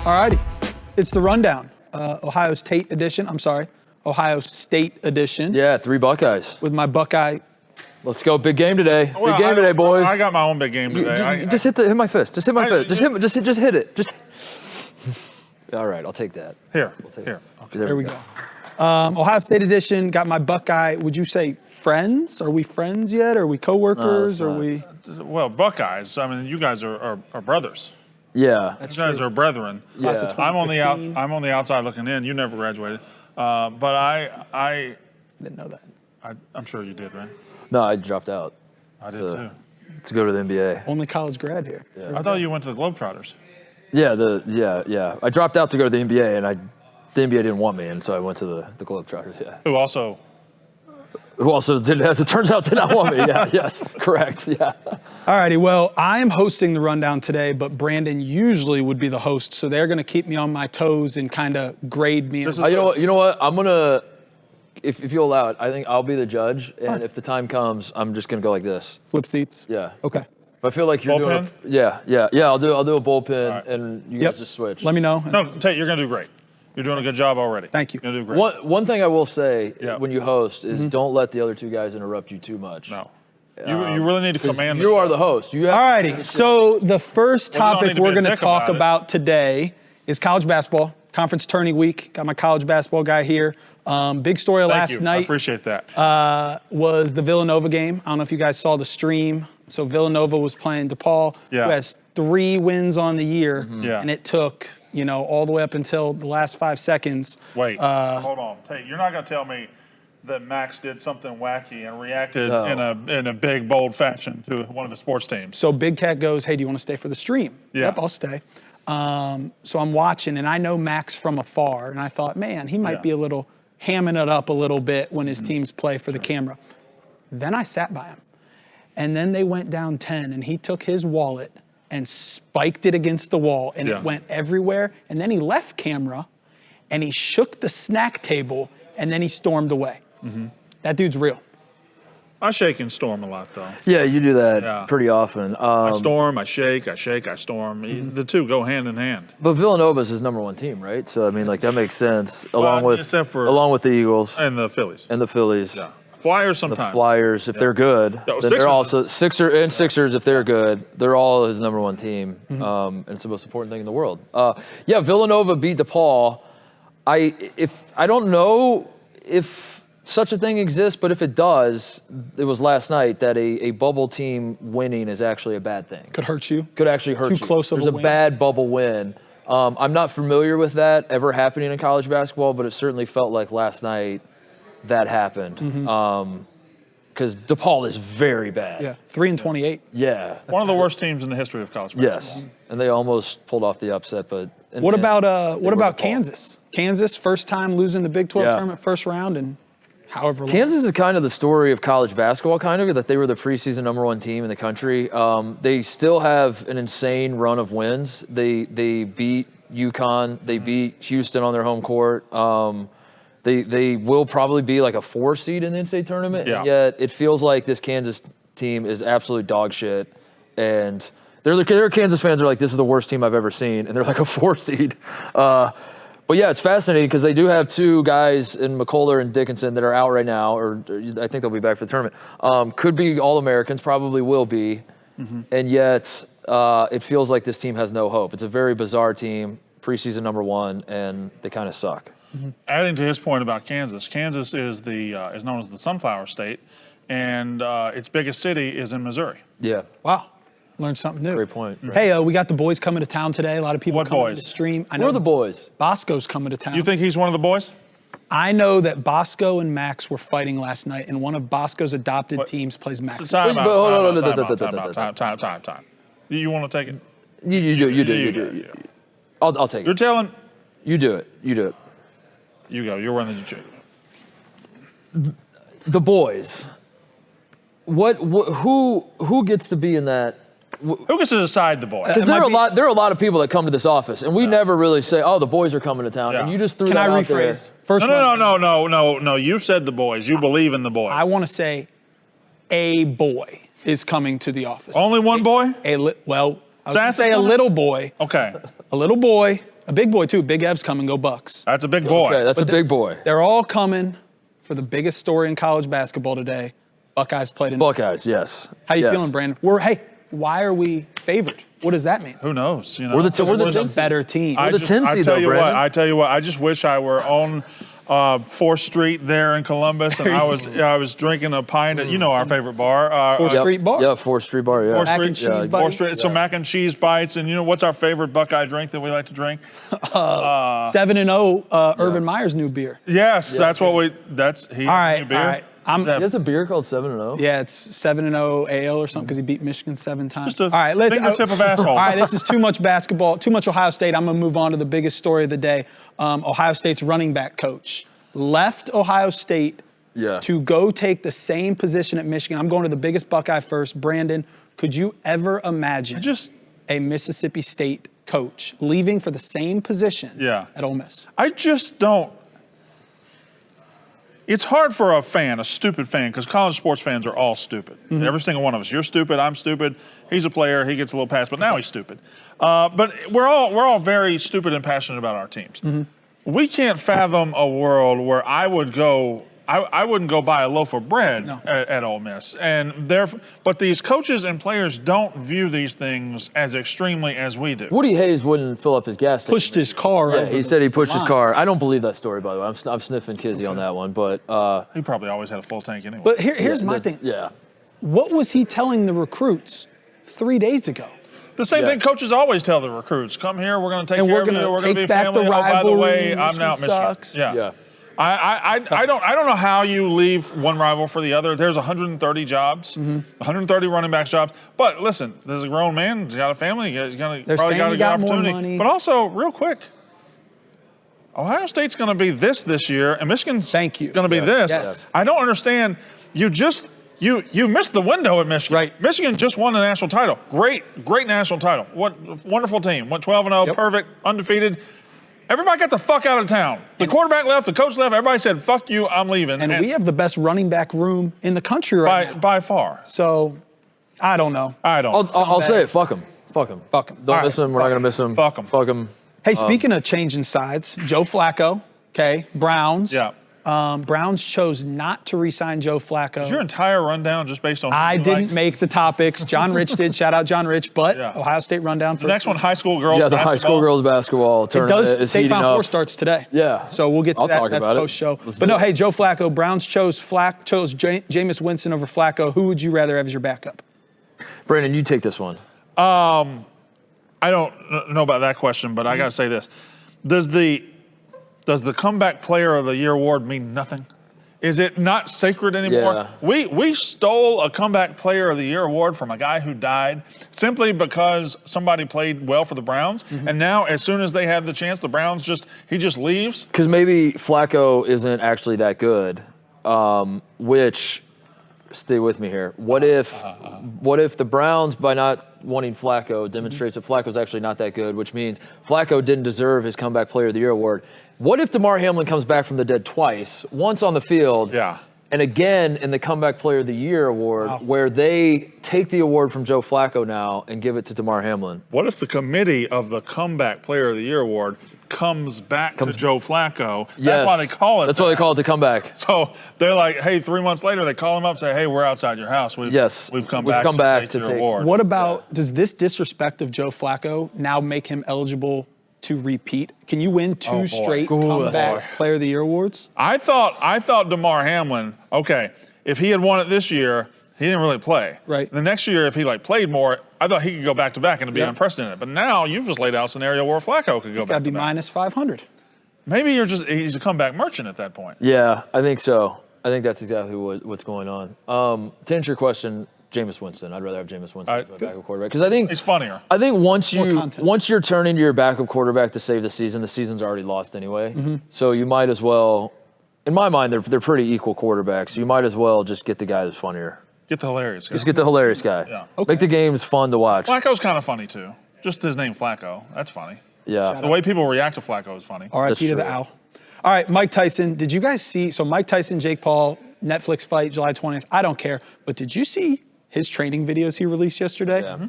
All righty. It's the rundown. Ohio State edition. Ohio State edition. Yeah, 3 Buckeyes. With my Buckeye. Let's go. Big game today. Well, big game today, boys. I got my own big game today. Just hit my fist. Just hit my fist. Just hit it. Just. All right, I'll take that. Here. Okay. There we go. Ohio State edition. Got my Buckeye. Would you say friends? Are we friends yet? Are we coworkers? Are we? Well, Buckeyes. I mean, you guys are brothers. Yeah. That's you guys true. are brethren. Yeah. I'm on the outside looking in. You never graduated, but I Didn't know that. I'm sure you did, right? No, I dropped out. I did too. To go to the NBA. Only college grad here. Yeah. I thought you went to the Globetrotters. Yeah. I dropped out to go to the NBA, and the NBA didn't want me, and so I went to the Globetrotters. Yeah. Who also did, as it turns out, did not want me. Yeah. Yes. Correct. Yeah. All righty. Well, I'm hosting the rundown today, but Brandon usually would be the host, so they're going to keep me on my toes and kind of grade me. You know what? I'm gonna. If you allow it, I think I'll be the judge, and if the time comes, I'm just gonna go like this. Flip seats. Yeah. Okay. But I feel like you're doing. Bullpen? Yeah. I'll do a bullpen, right. and you guys just switch. Let me know. No, Tate, you're gonna do great. You're doing a good job already. Thank you. You're gonna do great. One thing I will say when you host is Mm-hmm. don't let the other 2 guys interrupt you too much. No. You really need to command. You are the host. You have All righty. So the first Well, you don't topic need to we're be a going to dick talk about it. about today is college basketball. Conference tourney week. Got my college basketball guy here. Big story Thank last you. night I appreciate that. was the Villanova game. I don't know if you guys saw the stream. So Villanova was playing DePaul, who has 3 wins on the year. Yeah. And it took, all the way up until the last 5 seconds. Wait, hold on, Tate. You're not gonna tell me that Max did something wacky and reacted in a big, bold fashion to one of the sports teams. So Big Cat goes, hey, do you want to stay for the stream? Yeah. Yep, I'll stay. So I'm watching, and I know Max from afar, and I thought, man, he might be a little hamming it up a little bit when his teams play for the camera. Then I sat by him, and then they went down 10, and he took his wallet and spiked it against the wall, and it went everywhere. And then he left camera, and he shook the snack table, and then he stormed away. That dude's real. I shake and storm a lot, though. Yeah, you do that pretty often. I storm, I shake, I storm. The 2 go hand in hand. But Villanova's his #1 team, right? So I mean, that makes sense. Along with the Eagles And the Phillies. Yeah. Flyers sometimes. The Flyers, if they're good, then they're also Sixers. If they're good, they're all his #1 team, and it's the most important thing in the world. Villanova beat DePaul. I don't know if such a thing exists, but if it does, it was last night that a bubble team winning is actually a bad thing. Could hurt you. Could actually hurt you. Too close of a win. There's a bad bubble win. I'm not familiar with that ever happening in college basketball, but it certainly felt like last night that happened. Because DePaul is very bad. Yeah, 3-28. Yeah. One of the worst teams in the history of college basketball. Yes. And they almost pulled off the upset, but What about Kansas? Kansas, first time losing the Big 12 tournament first round and however long. Kansas is kind of the story of college basketball, that they were the preseason #1 team in the country. They still have an insane run of wins. They beat UConn. They beat Houston on their home court. They will probably be like a 4 seed in the NCAA tournament, and yet it feels like this Kansas team is absolute dog shit. And their Kansas fans are like, this is the worst team I've ever seen, and they're like a 4 seed. But yeah, it's fascinating because they do have 2 guys in McCullough and Dickinson that are out right now, or I think they'll be back for the tournament. Could be All-Americans, probably will be, and yet it feels like this team has no hope. It's a very bizarre team, preseason #1, and they kind of suck. Adding to his point about Kansas, Kansas is is known as the Sunflower State, and its biggest city is in Missouri. Yeah. Wow. Learned something new. Great point. Hey, we got the boys coming to town today. A lot of people What coming boys? to the stream. I Who are the boys? Bosco's coming to town. You think he's one of the boys? I know that Bosco and Max were fighting last night, and one of Bosco's adopted teams plays Max. Time. You want to take it? You do. I'll take it. You're telling. You do it. You go. You're running the show. The boys. Who gets to be in that? Who gets to decide the boys? Because there are a lot of people that come to this office, and we never really say, "Oh, the boys are coming to town," and you just threw Can that I out there. rephrase? First No. You said the boys. You believe in the boys. I want to say a boy is coming to the office. Only one boy? I was going to Sass say is a coming? little boy. Okay. A little boy, A big boy, too. Big Ev's coming. Go Bucks. That's a big boy. Okay, that's a big boy. They're all coming for the biggest story in college basketball today. Buckeyes played in. Buckeyes, yes. How you feeling, Brandon? Why are we favored? What does that mean? Who knows? We're a better team. We're the 10 seed, though, Brandon. I tell you what. I just wish I were on 4th Street there in Columbus, and I was drinking a pint at our favorite bar, 4th Street bar. Yeah, 4th Street bar. Yeah. 4th Mac and Street, cheese bites. So mac and cheese bites, and what's our favorite Buckeye drink that we like to drink? 7-0 Urban Meyer's new beer. Yes, that's what we. That's he. All right, beer. all right. He has a beer called 7-0. Yeah, it's 7-0 AL or something because he beat Michigan 7 times. Just a all right, listen. fingertip of asshole. All right, this is too much basketball, too much Ohio State. I'm going to move on to the biggest story of the day. Ohio State's running back coach left Ohio State to go take the same position at Michigan. I'm going to the biggest Buckeye first. Brandon, could you ever imagine a Mississippi State coach leaving for the same position at Ole Miss? I just don't. It's hard for a stupid fan, because college sports fans are all stupid. Mm-hmm. Every single one of us. You're stupid. I'm stupid. He's a player. He gets a little pass, but now he's stupid. But we're all very stupid and passionate about our teams. Mm-hmm. We can't fathom a world where I wouldn't go buy a loaf of bread at Ole Miss. But these coaches and players don't view these things as extremely as we do. Woody Hayes wouldn't fill up his gas tank. Pushed his car over. He said he pushed his car. I don't believe that story, by the way. I'm sniffing Kizzy on that one. But he probably always had a full tank anyway. But here's my thing. Yeah. What was he telling the recruits 3 days ago? The same thing coaches always tell the recruits. Come here, we're going to take care of you. We're going to be back family. the rivalry. Oh, by the way, I'm now at Michigan. Sucks. Yeah. I don't know how you leave one rival for the other. There's 130 jobs, 130 running backs jobs. But listen, there's a grown man. He's got a family. He's probably got a good opportunity. More money. But also, real quick, Ohio State's going to be this year, and Michigan's going to be this. Yes. I don't understand. You missed the window at Michigan. Right. Michigan just won a national title. Great national title. What wonderful team. Went 12-0, perfect, undefeated. Everybody got the fuck out of town. The quarterback left, the coach left. Everybody said, fuck you, I'm leaving. And we have the best running back room in the country right now. By far. So, I don't know. I'll say it. Fuck him. Fuck him. Fuck him. Don't miss him. We're not going to miss him. Fuck him. Fuck him. Hey, speaking of changing sides, Joe Flacco, Browns. Yeah. Browns chose not to re-sign Joe Flacco. Is your entire rundown just based on I didn't make the topics. John Rich did. Shout out John Rich. But Ohio State rundown first. The next one, high school girls basketball. Yeah, the high school girls basketball tournament is State heating Final up. Four starts today. Yeah. So we'll get to that. That's post-show. But no, hey, Joe Flacco. Browns chose Jameis Winston over Flacco. Who would you rather have as your backup? Brandon, you take this one. I don't know about that question, but I got to say this. Does the comeback player of the year award mean nothing? Is it not sacred anymore? Yeah. We stole a comeback player of the year award from a guy who died simply because somebody played well for the Browns. And now as soon as they had the chance, the Browns he just leaves. Because maybe Flacco isn't actually that good, which, stay with me here. What if the Browns, by not wanting Flacco, demonstrates that Flacco's actually not that good, which means Flacco didn't deserve his comeback player of the year award. What if DeMar Hamlin comes back from the dead twice, once on the field, and again in the comeback player of the year award, where they take the award from Joe Flacco now and give it to DeMar Hamlin? What if the committee of the comeback player of the year award comes back to Joe Flacco? That's why they call it That's why they call it the comeback. So they're like, hey, 3 months later, they call him up and say, hey, we're outside your house. We've come back to take your award. What about, does this disrespect of Joe Flacco now make him eligible to repeat? Can you win two straight comeback player of the year awards? I thought DeMar Hamlin, if he had won it this year, he didn't really play. Right. The next year, if he played more, I thought he could go back to back and it'd be unprecedented. But now you've just laid out a scenario where Flacco could go back to back. It's got to be minus 500. Maybe he's a comeback merchant at that point. Yeah, I think so. I think that's exactly what's going on. To answer your question, Jameis Winston. I'd rather have Jameis Winston as my backup quarterback because I think he's funnier. I think once you're turning to your backup quarterback to save the season's already lost anyway. So you might as well. In my mind, they're pretty equal quarterbacks. So you might as well just get the guy that's funnier. Get the hilarious guy. Just get the hilarious guy. Yeah. Make the games fun to watch. Flacco's kind of funny too. Just his name Flacco. That's funny. Yeah. The way people react to Flacco is funny. R.I.P. to the owl. All right, Mike Tyson. Did you guys see? So Mike Tyson, Jake Paul, Netflix fight, July 20th. I don't care. But did you see his training videos he released yesterday? Yeah.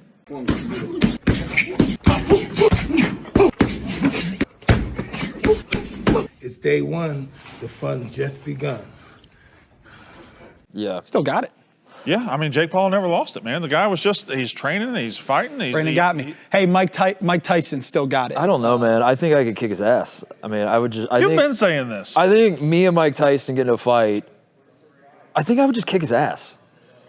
day one, the fun just begun. Yeah. Still got it. Yeah, I mean, Jake Paul never lost it, man. The guy was he's training, he's fighting. Brandon got me. Hey, Mike Tyson still got it. I don't know, man. I think I could kick his ass. I mean, You've been saying this. I think me and Mike Tyson get in a fight, I think I would just kick his ass.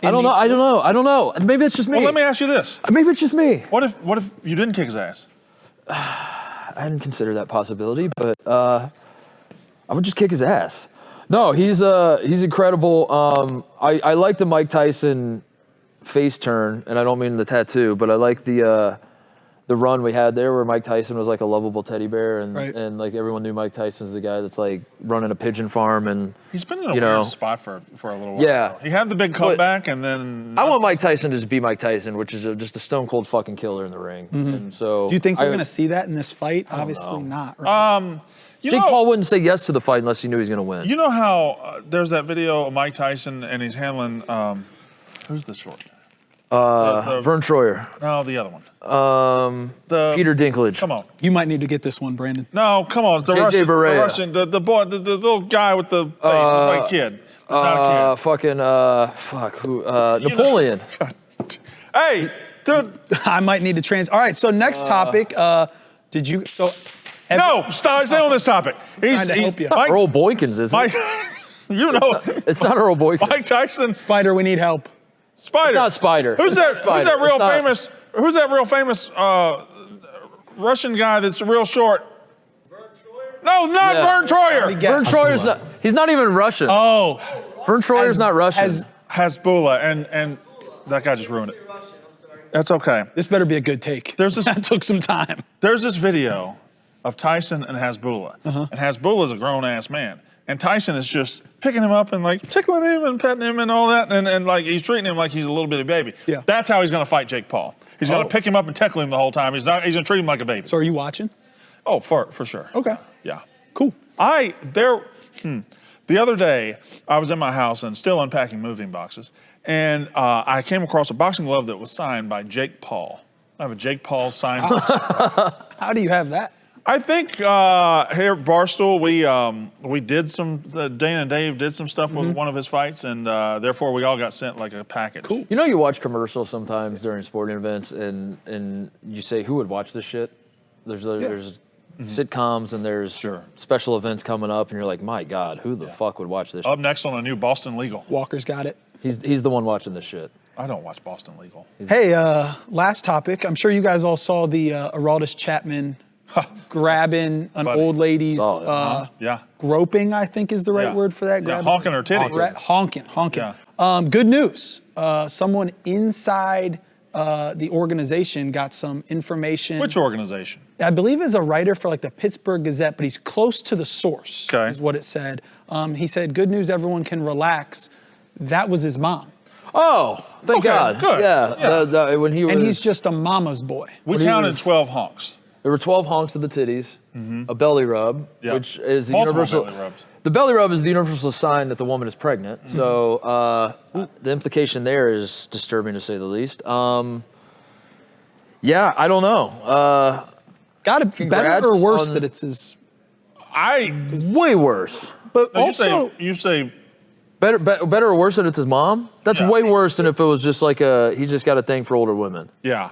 I don't know. Maybe it's just me. Well, let me ask you this. Maybe it's just me. What if you didn't kick his ass? I hadn't considered that possibility, but I would just kick his ass. No, he's incredible. I like the Mike Tyson face turn, and I don't mean the tattoo, but I like the run we had there where Mike Tyson was like a lovable teddy bear, and like everyone knew Mike Tyson's the guy that's like running a pigeon farm, and he's been in a weird spot for a little while. Yeah, he had the big comeback, and then I want Mike Tyson to just be Mike Tyson, which is just a stone cold fucking killer in the ring. And so, do you think we're going to see that in this fight? Obviously not. Right? Jake Paul wouldn't say yes to the fight unless he knew he was going to win. You know how there's that video of Mike Tyson and he's handling who's the short? Vern Troyer. No, the other one. Peter Dinklage. Come on. You might need to get this one, Brandon. No, come on. It's the JJ Russian, the boy, the little guy with the face. It's like kid. It's not a kid. Napoleon. Hey, dude. I might need to All right, so next topic. No, stop. Stay on this topic. Trying to help you. Earl Boykins, isn't Mike, it? you know. It's not Earl Boykins. Mike Tyson. Spider, we need help. Spider. It's not Spider. Who's that? Spider. Who's that real famous Russian guy that's real short? No, not Vern Troyer. Vern Troyer's not. He's not even Russian. Oh, Vern Troyer's not Russian. Hasbulla, and that guy just ruined it. That's okay. This better be a good take. That took some time. There's this video of Tyson and Hasbulla, and Hasbulla's a grown-ass man, and Tyson is just picking him up and like tickling him and petting him and all that, and like he's treating him like he's a little bitty baby. Yeah. That's how he's gonna fight Jake Paul. He's gonna pick him up and tickle him the whole time. He's gonna treat him like a baby. So are you watching? Oh, for sure. Okay. Yeah. Cool. The other day, I was in my house and still unpacking moving boxes, and I came across a boxing glove that was signed by Jake Paul. I have a Jake Paul signed boxing. How do you have that? I think here at Barstool, we did some, Dana and Dave did some stuff with one of his fights, and therefore we all got sent like a package. Cool. You know, you watch commercials sometimes during sporting events, and you say, who would watch this shit? There's sitcoms and there's special events coming up, and you're like, my God, who the fuck would watch this shit? Up next on a new Boston Legal. Walker's got it. He's the one watching this shit. I don't watch Boston Legal. Hey, last topic. I'm sure you guys all saw the Aroldis Chapman grabbing an old lady's groping, I think is the right word for that. Yeah, honking her titties. Honking. Yeah. Good news. Someone inside the organization got some information. Which organization? I believe is a writer for like the Pittsburgh Gazette, but he's close to the source, is what it said. He said, good news, everyone can relax. That was his mom. Oh, thank God. Good. Yeah. When he was, and he's just a mama's boy. We counted 12 honks. There were 12 honks of the titties, a belly rub, which is the multiple universal. belly rubs. The belly rub is the universal sign that the woman is pregnant. So the implication there is disturbing to say the least. Yeah, I don't know. Got it better or worse that it's his? Way worse. But No, also, you say Better or worse that it's his mom? That's way worse than if it was just like he just got a thing for older women. Yeah.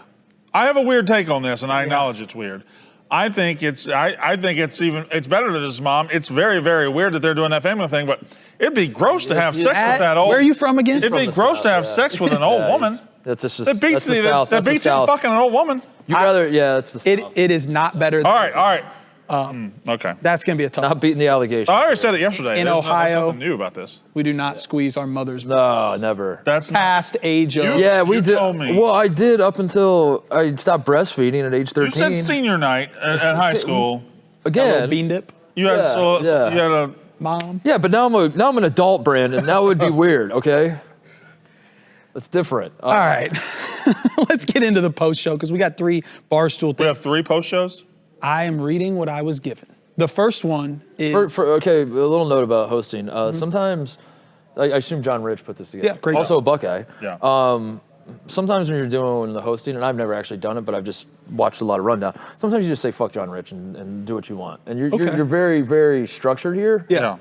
I have a weird take on this, and I acknowledge it's weird. I think it's better than his mom. It's very, very weird that they're doing that family thing, but it'd be gross to have sex with that old. Where are you from again? It'd be gross to have sex with an old woman. That's just that beats the South. That beats him fucking an old woman. You'd rather, it's the South. It is not better. All right. Okay. That's going to be a tough. Not beating the allegations. I already said it yesterday. In There's Ohio, nothing new about this. We do not squeeze our mothers. No, never. That's past age of. Yeah, we did. Told me. Well, I did up until I stopped breastfeeding at age 13. You said senior night at high school. Again. Bean dip. You had you had a mom. Yeah, but now I'm an adult, Brandon. That would be weird. Okay. That's different. All right. Let's get into the post show because we got 3 Barstool things. We have 3 post shows? I am reading what I was given. The first one is. Okay, a little note about hosting. Sometimes, I assume John Rich put this together. Yeah, great Also job. a Buckeye. Yeah. sometimes when you're doing the hosting, and I've never actually done it, but I've just watched a lot of rundown. Sometimes you just say "fuck John Rich" and do what you want, and you're very, very structured here. Yeah.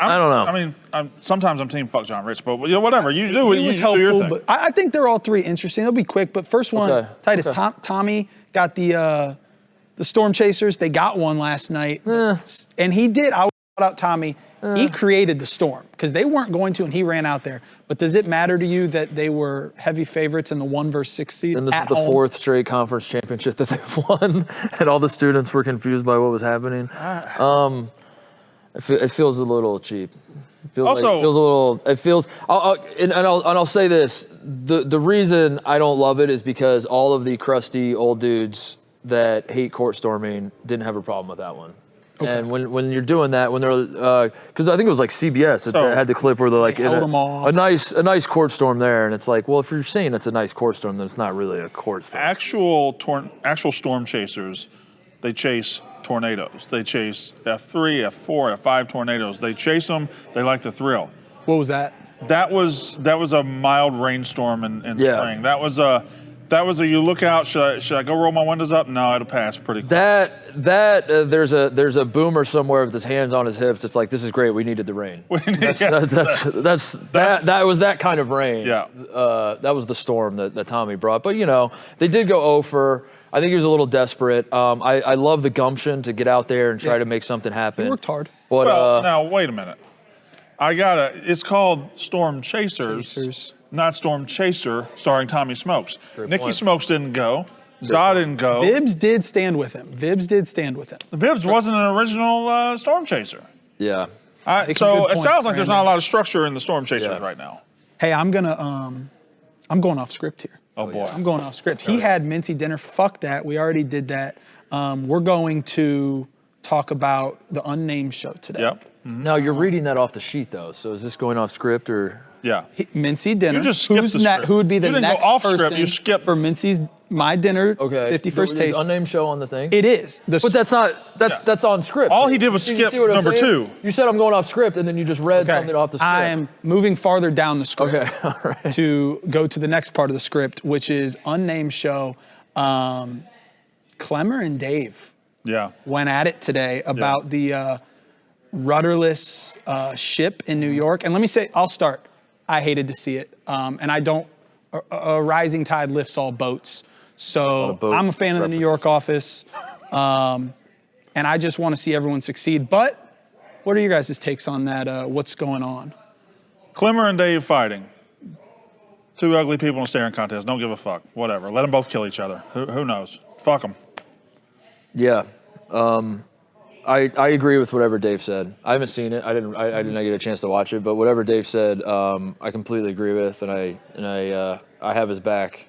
I don't know. I mean, sometimes I'm team fuck John Rich, but whatever. You do He was you do your helpful, thing. but I think they're all three interesting. They'll be quick, but first one, Okay. Titus, Tommy got the Storm Chasers. They got one last night, and he did. I would shout out Tommy. He created the storm because they weren't going to, and he ran out there. But does it matter to you that they were heavy favorites in the 1 versus 6 seed And this at is the home? 4th straight conference championship that they've won, and all the students were confused by what was happening. It feels a little cheap. It feels Also- like, it feels a little. It feels. I'll say this: the reason I don't love it is because all of the crusty old dudes that hate court storming didn't have a problem with that one. Okay. And when you're doing that, when they're because I think it was like CBS that had the clip where they're like They held them off. a nice court storm there, and it's like, well, if you're saying it's a nice court storm, then it's not really a court storm. Actual storm chasers, they chase tornadoes. They chase F3, F4, F5 tornadoes. They chase them. They like the thrill. What was that? That was a mild rainstorm in Yeah. spring. That was a you look out. Should I go roll my windows up? No, it'll pass pretty quick. There's a boomer somewhere with his hands on his hips. It's like, this is great. We needed the rain. That was that kind of rain. Yeah. That was the storm that Tommy brought. But they did go 0 for. I think he was a little desperate. I love the gumption to get out there and try to make something happen. He worked hard. But Well, now wait a minute. It's called Storm Chasers. Not Storm Chaser, starring Tommy Smokes. Nicky point. Smokes didn't go. Zod didn't go. Vibbs did stand with him. Vibbs wasn't an original Storm Chaser. yeah. Making So good it points, sounds like there's not a Brandon. lot of structure in the Storm Chasers Yeah. right now. Hey, I'm going off script here. Oh boy. I'm going off script. He had mincy dinner. Fuck that. We already did that. We're going to talk about the unnamed show today. Yep. Now you're reading that off the sheet though. So is this going off script or? Yeah. Mincy dinner. You just skipped the script. Who would be the You didn't go next off person script, you skipped. for Mincy's My Dinner Okay. 51st Tate? Unnamed show on the thing. It is. But that's not. That's on script. All he did was You skip see what I'm number saying? 2. You said I'm going off script, and then you just read something off the script. I am moving farther down the script Okay. All right. to go to the next part of the script, which is unnamed show. Clemmer and Dave Yeah. went at it today about the rudderless ship in New York. And let me say, I'll start. I hated to see it. And I don't, a rising tide lifts all boats. So boat I'm a fan of the New York office. And I just want to see everyone succeed. But what are your guys' takes on that? What's going on? Clemmer and Dave fighting. 2 ugly people in a staring contest. Don't give a fuck. Whatever. Let them both kill each other. Who knows? Fuck them. Yeah. I agree with whatever Dave said. I haven't seen it. I didn't get a chance to watch it, but whatever Dave said, I completely agree with, and I have his back.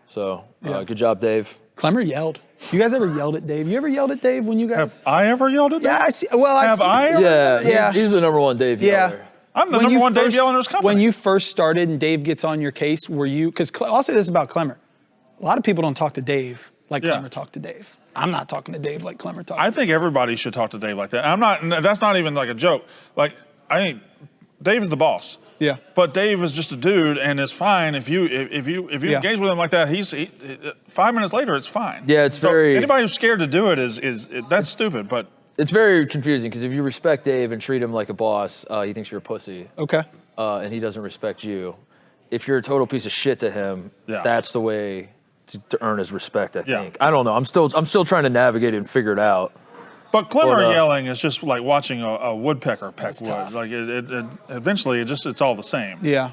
So good job, Dave. Clemmer yelled. You guys ever yelled at Dave? You ever yelled at Dave when you guys? Have I ever yelled at Yeah, them? I see. Well, I Have see. I ever? Yeah, Yeah. He's the number one Dave Yeah. yeller. I'm the When number you one Dave first- yelling in his company. When you first started and Dave gets on your case, were you? Because I'll say this about Clemmer: a lot of people don't talk to Dave like Yeah. Clemmer talked to Dave. I'm not talking to Dave like Clemmer talked. I think everybody should talk to Dave like that. I'm not. That's not even like a joke. Like Dave is the boss. Yeah. But Dave is just a dude, and it's fine if you Yeah. engage with him like that. 5 minutes later, it's fine. Yeah, it's very- Anybody who's scared to do it is that's stupid. But It's very confusing because if you respect Dave and treat him like a boss, he thinks you're a pussy, Okay. and he doesn't respect you. If you're a total piece of shit to him, Yeah. that's the way to earn his respect. I Yeah. think. I don't know. I'm still trying to navigate it and figure it out. But Clemmer But, yelling is just like watching a woodpecker peck That's wood. tough. Like eventually, it's all the same. Yeah.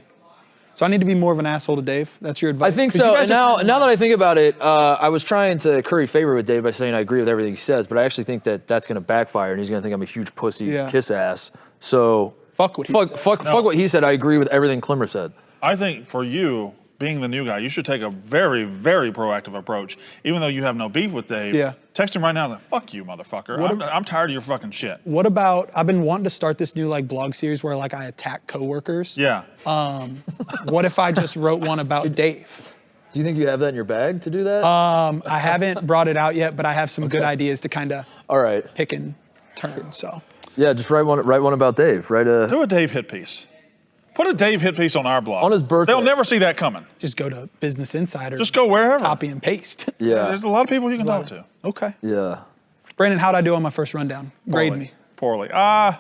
So I need to be more of an asshole to Dave. That's your advice. I think 'Cause you so. guys And are- now that I think about it, I was trying to curry favor with Dave by saying I agree with everything he says, but I actually think that's going to backfire, and he's going to think I'm a huge pussy kiss ass. So Fuck what he said. fuck what he said. I agree with everything Clemmer said. I think for you, being the new guy, you should take a very, very proactive approach. Even though you have no beef with Dave, Yeah. text him right now and like, fuck you, motherfucker. I'm tired of your fucking shit. What about? I've been wanting to start this new blog series where I attack coworkers. Yeah. What if I just wrote one about Dave? Do you think you have that in your bag to do that? I haven't brought it out yet, but I have some good ideas to kind of All right. pick and turn. So Yeah, just write one about Dave. Do a Dave hit piece. Put a Dave hit piece on our blog. On his birthday. They'll never see that coming. Just go to Business Insider. Just go wherever. Copy and paste. Yeah. There's a lot of people you can talk to. Okay. Yeah. Brandon, how'd I do on my first rundown? Grade me. Poorly. I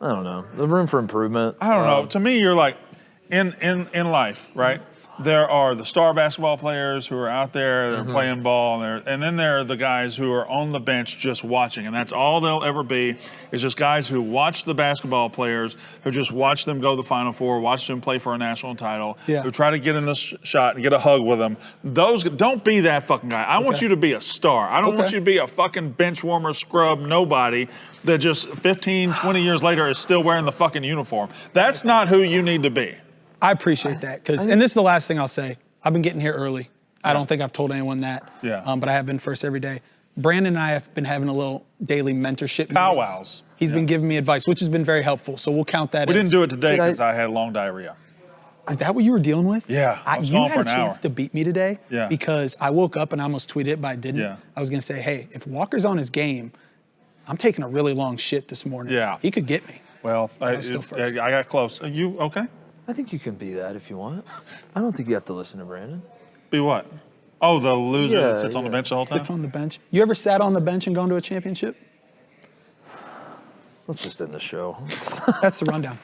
don't know. The room for improvement. I don't know. To me, you're like, in life, right? There are the star basketball players who are out there, they're playing ball, and then there are the guys who are on the bench just watching, and that's all they'll ever be, is just guys who watch the basketball players, who just watch them go to the Final Four, watch them play for a national title, who try to get in the shot and get a hug with them. Those, don't be that fucking guy. I want you to be a star. I don't want you to be a fucking bench warmer, scrub, nobody that just 15, 20 years later is still wearing the fucking uniform. That's not who you need to be. I appreciate that because, and this is the last thing I'll say. I've been getting here early. I don't think I've told anyone that. But I have been first every day. Brandon and I have been having a little daily mentorship. Powwows. He's been giving me advice, which has been very helpful. So we'll count that. We didn't do it today because I had long diarrhea. Is that what you were dealing with? Yeah. You had a chance to beat me today because I woke up and I almost tweeted it, but I didn't. I was going to say, hey, if Walker's on his game, I'm taking a really long shit this morning. He could get me. Well, I got close. Are you okay? I think you can be that if you want. I don't think you have to listen to Brandon. Be what? Oh, the loser that sits on the bench the whole time? Sits on the bench. You ever sat on the bench and gone to a championship? Let's just end the show. That's the rundown.